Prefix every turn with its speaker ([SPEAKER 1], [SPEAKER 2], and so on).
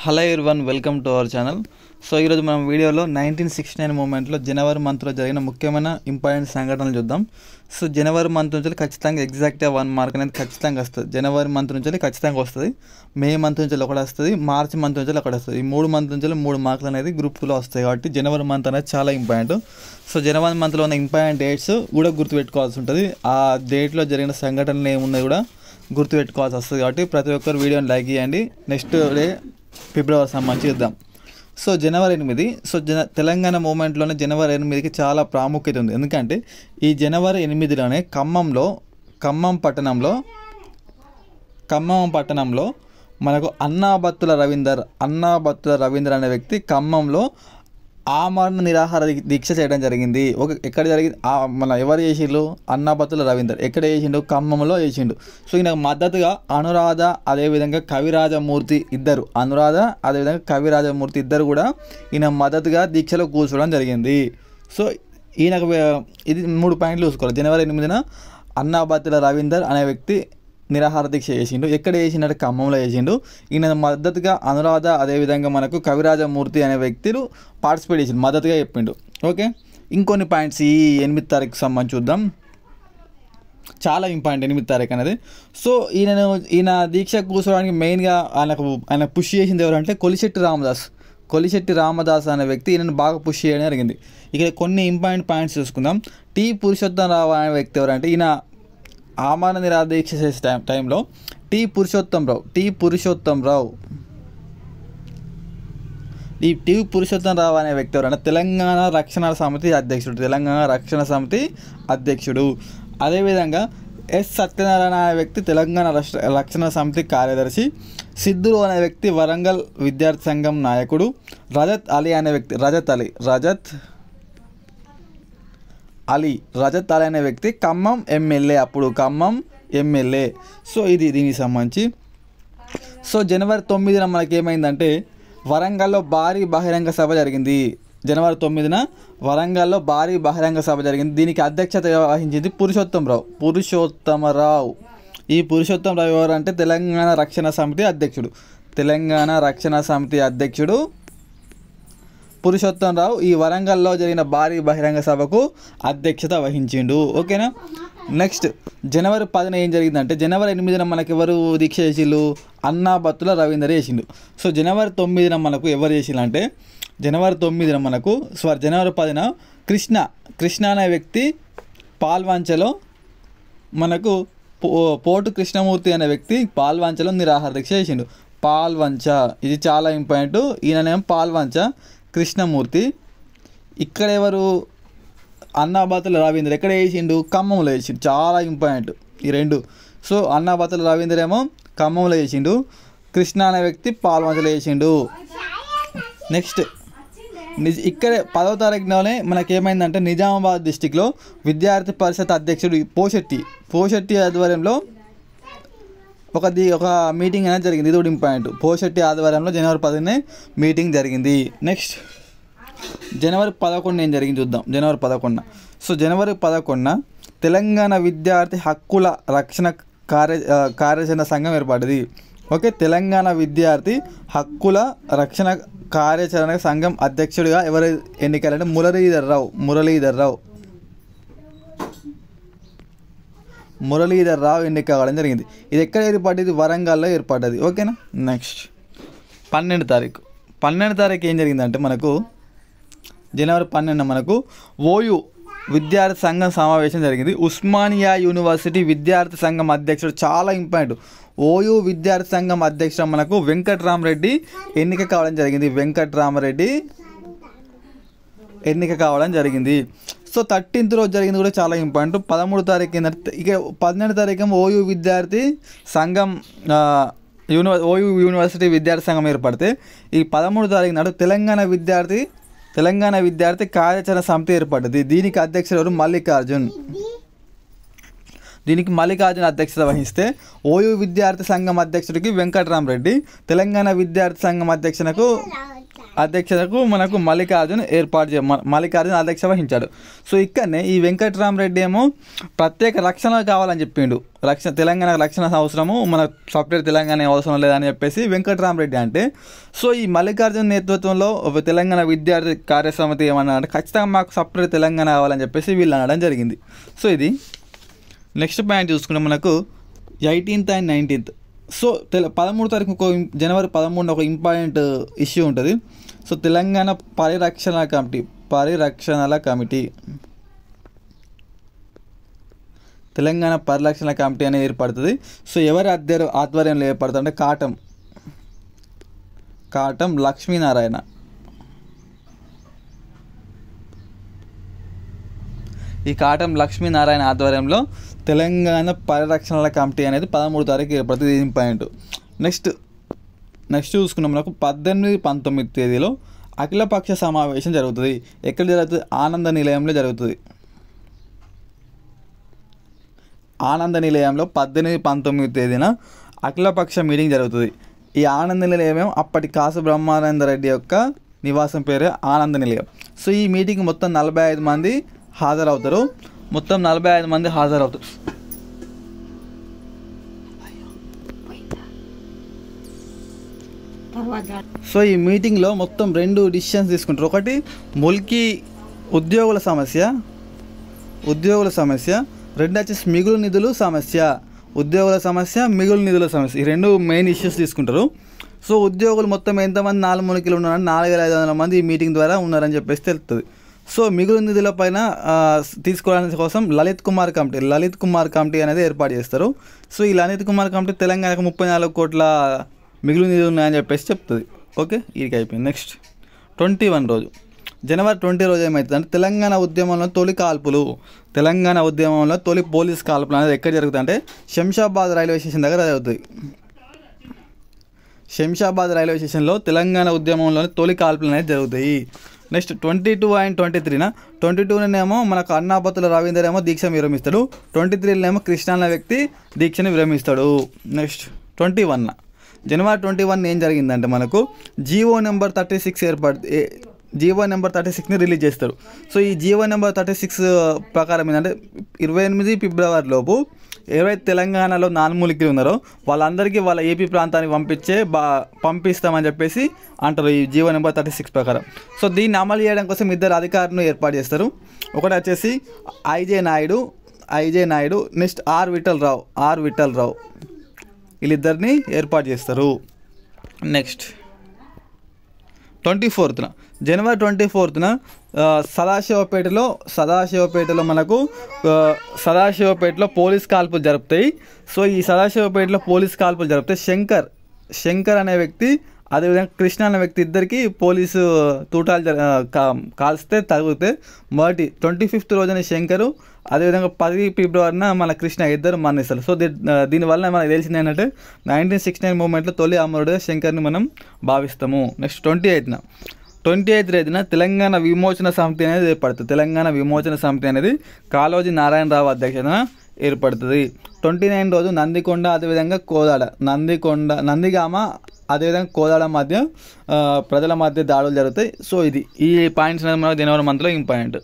[SPEAKER 1] Hello everyone, welcome to our channel. So ఈరోజు మనం వీడియోలో 1969 మూమెంట్లో జనవరి మంత్లో జరిగిన ముఖ్యమైన ఇంపార్టెంట్ సంఘటనలు చూద్దాం. సో జనవరి మంత్ నుంచి ఖచ్చితంగా ఎగ్జాక్ట్గా 1 మార్క్ అనేది ఖచ్చితంగా వస్తుంది. జనవరి మంత్ నుంచి ఖచ్చితంగా వస్తుంది, మే మంత్ నుంచి ఒకటి వస్తుంది, మార్చ్ మంత్ నుంచి ఒకటి వస్తుంది. ఈ 3 మంత్ నుంచి 3 మార్కులు అనేది గ్రూప్ 2లో వస్తాయి. కాబట్టి జనవరి మంత్ అనేది చాలా ఇంపార్టెంట్. సో జనవరి మంత్లో ఉన్న ఇంపార్టెంట్ డేట్స్ కూడా గుర్తుపెట్టుకోవాల్సి ఉంటుంది. ఆ డేట్లో జరిగిన సంఘటనలు ఏమున్నాయి కూడా గుర్తుపెట్టుకోవాల్సి వస్తుంది. కాబట్టి ప్రతి ఒక్కరు వీడియోని లైక్ చేయండి. నెక్స్ట్ డే ఫిబ్రవరి సంబంధించి చూద్దాం. సో జనవరి 8. సో తెలంగాణ మూమెంట్లోనే జనవరి 8కి చాలా ప్రాముఖ్యత ఉంది. ఎందుకంటే ఈ జనవరి 8లోనే ఖమ్మం పట్టణంలో మనకు అన్నాబత్తుల రవీందర్ అనే వ్యక్తి ఖమ్మంలో ఆమరణ నిరాహార దీక్ష చేయడం జరిగింది. ఎక్కడ జరిగింది? మన ఎవరు చేసిండు? అన్నాబత్తుల రవీందర్. ఎక్కడ చేసిండు? ఖమ్మంలో చేసిండు. సో ఈయనకు మద్దతుగా అనురాధ అదేవిధంగా కవిరాజమూర్తి ఇద్దరు కూడా ఈయన మద్దతుగా దీక్షలో కూర్చోవడం జరిగింది. సో ఈయనకు ఇది 3 పాయింట్లు చూసుకోవాలి. జనవరి 8న అన్నాబత్తుల రవీందర్ అనే వ్యక్తి నిరాహార దీక్ష చేసిండు. ఎక్కడ చేసిండే? ఖమ్మంలో చేసిండు. ఈయన మద్దతుగా అనురాధ అదేవిధంగా మనకు కవిరాజమూర్తి అనే వ్యక్తులు పార్టిసిపేట్ చేసిండు, మద్దతుగా చెప్పిండు. ఓకే, ఇంకొన్ని పాయింట్స్ ఈ 8 తారీఖు సంబంధించి చూద్దాం. చాలా ఇంపార్టెంట్ 8 తారీఖు అనేది. సో ఈయన దీక్ష కూర్చోవడానికి మెయిన్గా ఆయన పుష్ చేసింది ఎవరంటే కొలిశెట్టి రామదాస్ అనే వ్యక్తి ఈయనను బాగా పుష్ చేయడం జరిగింది. ఇక్కడ కొన్ని ఇంపార్టెంట్ పాయింట్స్ చూసుకుందాం. టీ పురుషోత్తం రావు అనే వ్యక్తి ఎవరంటే ఈయన ఆమరణ నిరాహార దీక్ష చేసే టైంలో టీ పురుషోత్తం రావు అనే వ్యక్తి ఎవరైనా తెలంగాణ రక్షణ సమితి అధ్యక్షుడు. అదేవిధంగా ఎస్ సత్యనారాయణ అనే వ్యక్తి తెలంగాణ రక్షణ సమితి కార్యదర్శి. సిద్ధులు అనే వ్యక్తి వరంగల్ విద్యార్థి సంఘం నాయకుడు. రజత్ అలీ అనే వ్యక్తి ఖమ్మం ఎమ్మెల్యే. సో ఇది దీనికి సంబంధించి. సో జనవరి 9న మనకి ఏమైందంటే వరంగల్లో భారీ బహిరంగ సభ జరిగింది. జనవరి 9న వరంగల్లో భారీ బహిరంగ సభ జరిగింది. దీనికి అధ్యక్షత వహించింది పురుషోత్తమరావు. ఈ పురుషోత్తమరావు ఎవరంటే తెలంగాణ రక్షణ సమితి అధ్యక్షుడు పురుషోత్తమరావు ఈ వరంగల్లో జరిగిన భారీ బహిరంగ సభకు అధ్యక్షత వహించిండు. ఓకేనా. నెక్స్ట్ జనవరి 10న ఏం జరిగిందంటే జనవరి 8న మనకు ఎవరు దీక్ష చేసిండు? అన్నాబత్తుల రవీందర్ చేసిండు. సో జనవరి 9న మనకు ఎవరు చేసిండు అంటే జనవరి 10న కృష్ణ అనే వ్యక్తి పాల్వంచలో మనకు పోటు కృష్ణమూర్తి అనే వ్యక్తి పాల్వంచలో నిరాహార దీక్ష చేసిండు. ఇది చాలా ఇంపార్టెంట్. ఈయననేమో పాల్వంచ కృష్ణమూర్తి. ఇక్కడ ఎవరు? అన్నాబత్తుల రవీందర్. ఎక్కడ చేసిండు? ఖమ్మంలో చేసిండు. చాలా ఇంపార్టెంట్ ఈ 2. సో అన్నాబత్తుల రవీందర్ ఏమో ఖమ్మంలో చేసిండు, కృష్ణ అనే వ్యక్తి పాల్వంచలో చేసిండు. నెక్స్ట్ ఇక్కడే 10వ తారీఖులోనే మనకేమైందంటే నిజామాబాద్ డిస్టిక్లో విద్యార్థి పరిషత్ అధ్యక్షుడు పోషెట్టి ఆధ్వర్యంలో ఒక మీటింగ్ అనేది జరిగింది. ఇది కూడా ఇంపార్టెంట్. పోషెట్టి ఆధ్వర్యంలో జనవరి 10నే మీటింగ్ జరిగింది. నెక్స్ట్ జనవరి 11 ఏం జరిగింది చూద్దాం. జనవరి 11న తెలంగాణ విద్యార్థి హక్కుల రక్షణ కార్యాచరణ సంఘం ఏర్పడింది. ఓకే, తెలంగాణ విద్యార్థి హక్కుల రక్షణ కార్యాచరణ సంఘం అధ్యక్షుడిగా ఎవరు ఎన్నికలంటే మురళీధర్ రావు ఎన్నిక కావడం జరిగింది. ఇది ఎక్కడ ఏర్పడ్డది? వరంగల్లో ఏర్పడ్డది. ఓకేనా. నెక్స్ట్ 12వ తారీఖు ఏం జరిగిందంటే మనకు జనవరి 12న మనకు ఓయూ విద్యార్థి సంఘం సమావేశం జరిగింది. ఉస్మానియా యూనివర్సిటీ విద్యార్థి సంఘం అధ్యక్షుడు చాలా ఇంపార్టెంట్. ఓయూ విద్యార్థి సంఘం అధ్యక్షుడు మనకు వెంకట్రామరెడ్డి ఎన్నిక కావడం జరిగింది. సో 13th రోజు జరిగింది కూడా చాలా ఇంపార్టెంట్. 13వ తారీఖు ఏంటంటే ఇక 12వ తారీఖు ఓయూ విద్యార్థి సంఘం ఓయూ యూనివర్సిటీ విద్యార్థి సంఘం ఏర్పడితే ఈ 13వ తారీఖు నాడు తెలంగాణ విద్యార్థి కార్యాచరణ సమితి ఏర్పడ్డది. దీనికి అధ్యక్షుడు ఎవరు? మల్లికార్జున్ అధ్యక్షత వహిస్తే ఓయూ విద్యార్థి సంఘం అధ్యక్షుడికి వెంకట్రామరెడ్డి, తెలంగాణ విద్యార్థి సంఘం అధ్యక్షునకు అధ్యక్షతకు మనకు మల్లికార్జున్ మల్లికార్జున్ అధ్యక్షత వహించాడు. సో ఇక్కడనే ఈ వెంకట్రామరెడ్డి ఏమో ప్రత్యేక రక్షణ కావాలని చెప్పిండు. తెలంగాణ రక్షణ అవసరము, మన సపరేట్ తెలంగాణ అవసరం లేదని చెప్పేసి వెంకట్రామరెడ్డి అంటే, సో ఈ మల్లికార్జున్ నేతృత్వంలో తెలంగాణ విద్యార్థి కార్యసమితి ఏమన్నా అంటే ఖచ్చితంగా మాకు సపరేట్ తెలంగాణ కావాలని చెప్పేసి వీళ్ళు అనడం జరిగింది. సో ఇది నెక్స్ట్ పాయింట్ చూసుకుంటే మనకు 18th and 19th. సో 13వ తారీఖు జనవరి 13 ఒక ఇంపార్టెంట్ ఇష్యూ ఉంటుంది. సో తెలంగాణ పరిరక్షణల కమిటీ అనేది ఏర్పడుతుంది. సో ఎవరి ఆధ్వర్యంలో ఏర్పడుతుంది అంటే కాటం లక్ష్మీనారాయణ. ఈ కాటం లక్ష్మీనారాయణ ఆధ్వర్యంలో తెలంగాణ పరిరక్షణల కమిటీ అనేది 13వ తారీఖు ఏర్పడుతుంది. ఇది ఇంపార్టెంట్. నెక్స్ట్ చూసుకున్నాం మనకు 18, 19 తేదీలో అఖిలపక్ష సమావేశం జరుగుతుంది. ఎక్కడ జరుగుతుంది? ఆనంద నిలయంలో జరుగుతుంది. ఆనంద నిలయంలో 18, 19 తేదీన అఖిలపక్ష మీటింగ్ జరుగుతుంది. ఈ ఆనంద నిలయం అప్పటి కాసు బ్రహ్మానందరెడ్డి యొక్క నివాసం పేరే ఆనంద నిలయం. సో ఈ మీటింగ్ మొత్తం 45 మంది హాజరవుతారు. సో ఈ మీటింగ్లో మొత్తం 2 డిసిషన్స్ తీసుకుంటారు. ఒకటి ముల్కీ ఉద్యోగుల సమస్య, 2 వచ్చేసి మిగులు నిధుల సమస్య. ఈ 2 మెయిన్ ఇష్యూస్ తీసుకుంటారు. సో ఉద్యోగులు మొత్తం ఎంతమంది 4 ములికీలు ఉన్నారని 4500 మంది ఈ మీటింగ్ ద్వారా ఉన్నారని చెప్పేసి తెలుస్తుంది. సో మిగులు నిధుల పైన తీసుకోవడానికి కోసం లలిత్ కుమార్ కమిటీ అనేది ఏర్పాటు చేస్తారు. సో ఈ లలిత్ కుమార్ కమిటీ తెలంగాణకు 34 కోట్ల మిగులు నిధులు ఉన్నాయని చెప్పేసి చెప్తుంది. ఓకే, ఇది అయిపోయింది. నెక్స్ట్ 21 రోజు, జనవరి 20 రోజు ఏమవుతుంది అంటే తెలంగాణ ఉద్యమంలో తొలి పోలీస్ కాల్పులు అనేది ఎక్కడ జరుగుతుంది అంటే శంషాబాద్ రైల్వే స్టేషన్ దగ్గర జరుగుతుంది. శంషాబాద్ రైల్వే స్టేషన్లో తెలంగాణ ఉద్యమంలోని తొలి కాల్పులు అనేది జరుగుతాయి. నెక్స్ట్ 22 and 23న 22నేమో మనకు అన్నాబత్తుల రవీందర్ ఏమో దీక్ష విరమిస్తాడు. 23నేమో కృష్ణ అనే వ్యక్తి దీక్షను విరమిస్తాడు. నెక్స్ట్ 21 జనవరి 21 ఏం జరిగిందంటే మనకు జీవో నెంబర్ 36ని రిలీజ్ చేస్తారు. సో ఈ జీవో నెంబర్ 36 ప్రకారం ఏంటంటే 28 ఫిబ్రవరి లోపు ఎవరైతే తెలంగాణలో 4 ములికీలు ఉన్నారో వాళ్ళందరికీ వాళ్ళ ఏపీ ప్రాంతానికి పంపిస్తామని చెప్పేసి అంటారు ఈ జీవో నెంబర్ 36 ప్రకారం. సో దీన్ని అమలు చేయడం కోసం 2 అధికారులను ఏర్పాటు చేస్తారు. ఒకటి వచ్చేసి I J Naidu, next R Vittal Rao వీళ్ళిద్దరిని ఏర్పాటు చేస్తారు. నెక్స్ట్ 24న జనవరి 24న సదాశివపేటలో మనకు సదాశివపేటలో పోలీస్ కాల్పులు జరుపుతాయి. సో ఈ సదాశివపేటలో పోలీస్ కాల్పులు జరిపితే శంకర్ అనే వ్యక్తి అదేవిధంగా కృష్ణ అనే వ్యక్తి ఇద్దరికి పోలీసు తూటాలు కాల్స్తే తగిలితే మొదటి 25th రోజున శంకరు అదేవిధంగా 10 ఫిబ్రవరిన మన కృష్ణ ఇద్దరు మరణిస్తారు. సో దీనివల్ల మనకు తెలిసింది ఏంటంటే 1969 మూమెంట్లో తొలి అమరుడుగా శంకర్ని మనం భావిస్తాము. నెక్స్ట్ 28th రోజున తెలంగాణ విమోచన సమితి అనేది ఏర్పడుతుంది. కాళోజీ నారాయణరావు అధ్యక్షతన ఏర్పడుతుంది. 29 రోజు నందికొండ అదేవిధంగా నందిగామ అదేవిధంగా కోదాడ మధ్య ప్రజల మధ్య దాడులు జరుగుతాయి. సో ఈ పాయింట్స్ అనేది మనకు జనవరి మంత్లో ఇంపార్టెంట్.